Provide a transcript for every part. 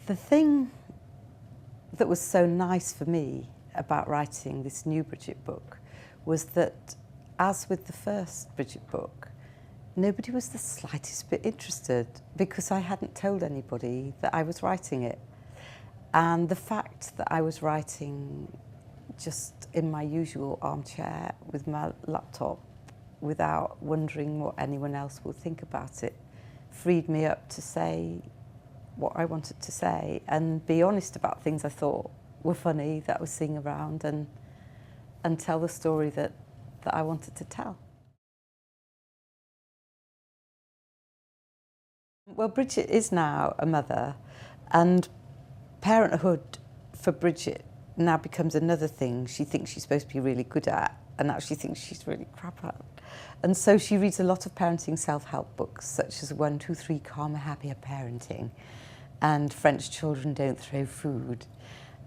The thing that was so nice for me about writing this new Bridget book was that, as with the first Bridget book, nobody was the slightest bit interested because I hadn't told anybody that I was writing it. And the fact that I was writing just in my usual armchair with my laptop without wondering what anyone else will think about it freed me up to say what I wanted to say and be honest about things I thought were funny that I was seeing around and tell the story that I wanted to tell. Well, Bridget is now a mother, and parenthood for Bridget now becomes another thing she thinks she's supposed to be really good at and actually thinks she's really crap at. And so she reads a lot of parenting self-help books, such as 1, 2, 3, Calmer, Happier Parenting, and French Children Don't Throw Food.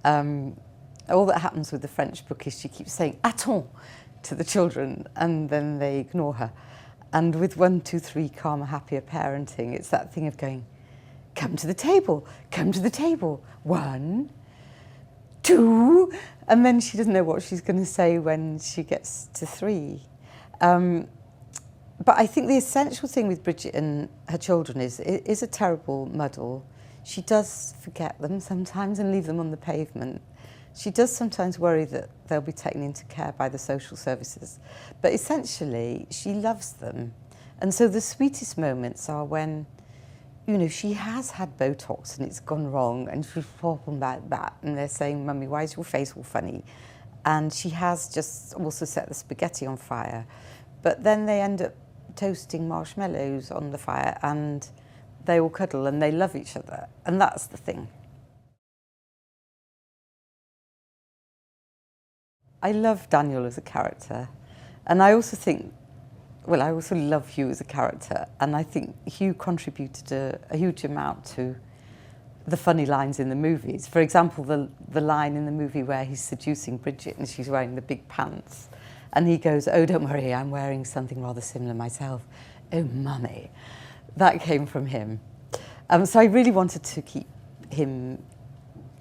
All that happens with the French book is she keeps saying "attends" to the children and then they ignore her. And with 1, 2, 3, Calmer, Happier Parenting, it's that thing of going, come to the table, 1, 2, and then she doesn't know what she's going to say when she gets to 3. But I think the essential thing with Bridget and her children is it is a terrible muddle. She does forget them sometimes and leave them on the pavement. She does sometimes worry that they'll be taken into care by the social services. But essentially, she loves them. And so the sweetest moments are when, you know, she has had Botox and it's gone wrong and she's talking about that and they're saying, "Mummy, why is your face all funny?" And she has just also set the spaghetti on fire. But then they end up toasting marshmallows on the fire and they all cuddle and they love each other. And that's the thing. I love Daniel as a character. And I also think, well, I also love Hugh as a character. And I think Hugh contributed a huge amount to the funny lines in the movies. For example, the line in the movie where he's seducing Bridget and she's wearing the big pants. And he goes, "Oh, don't worry, I'm wearing something rather similar myself. Oh, mummy." That came from him. So I really wanted to keep him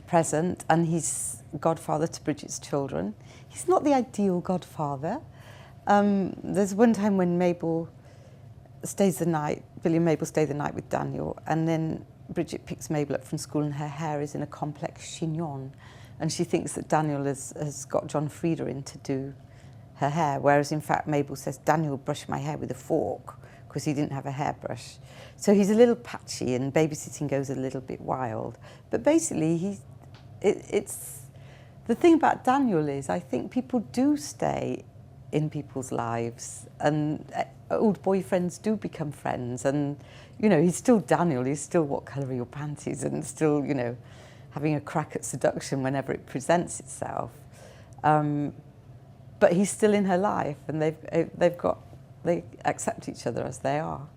present, and he's godfather to Bridget's children. He's not the ideal godfather. There's one time when Billy and Mabel stay the night with Daniel, and then Bridget picks Mabel up from school and her hair is in a complex chignon, and she thinks that Daniel has got John Frieda in to do her hair, whereas in fact Mabel says, "Daniel brushed my hair with a fork," because he didn't have a hairbrush. So he's a little patchy and babysitting goes a little bit wild. But basically, it's the thing about Daniel is I think people do stay in people's lives and old boyfriends do become friends, and you know, he's still Daniel, he's still "What colour are your panties?" and still, you know, having a crack at seduction whenever it presents itself. But he's still in her life and they accept each other as they are.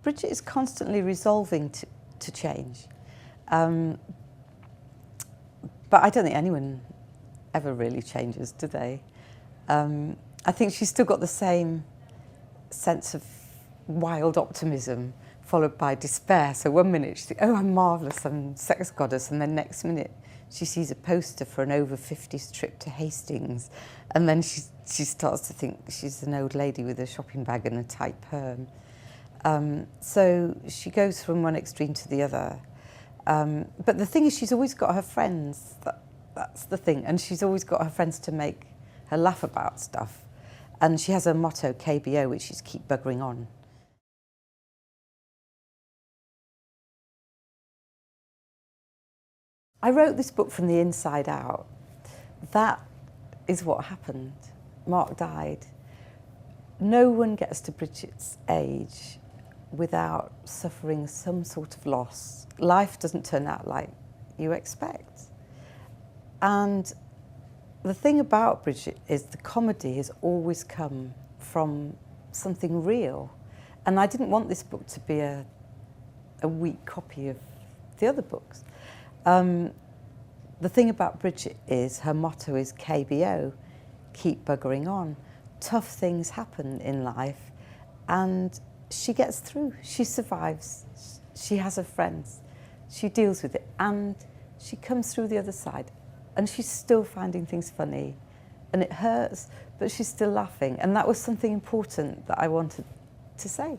Bridget is constantly resolving to change. But I don't think anyone ever really changes, do they? I think she's still got the same sense of wild optimism followed by despair. So one minute she thinks, "Oh, I'm marvellous, I'm sex goddess," and then next minute she sees a poster for an over-50s trip to Hastings, and then she starts to think she's an old lady with a shopping bag and a tight perm. So she goes from one extreme to the other. But the thing is, she's always got her friends. That's the thing. And she's always got her friends to make her laugh about stuff. And she has a motto, KBO, which is keep buggering on. I wrote this book from the inside out. That is what happened. Mark died. No one gets to Bridget's age without suffering some sort of loss. Life doesn't turn out like you expect. And the thing about Bridget is the comedy has always come from something real. And I didn't want this book to be a weak copy of the other books. The thing about Bridget is her motto is KBO, keep buggering on. Tough things happen in life, and she gets through, she survives, she has her friends, she deals with it, and she comes through the other side, and she's still finding things funny, and it hurts, but she's still laughing, and that was something important that I wanted to say.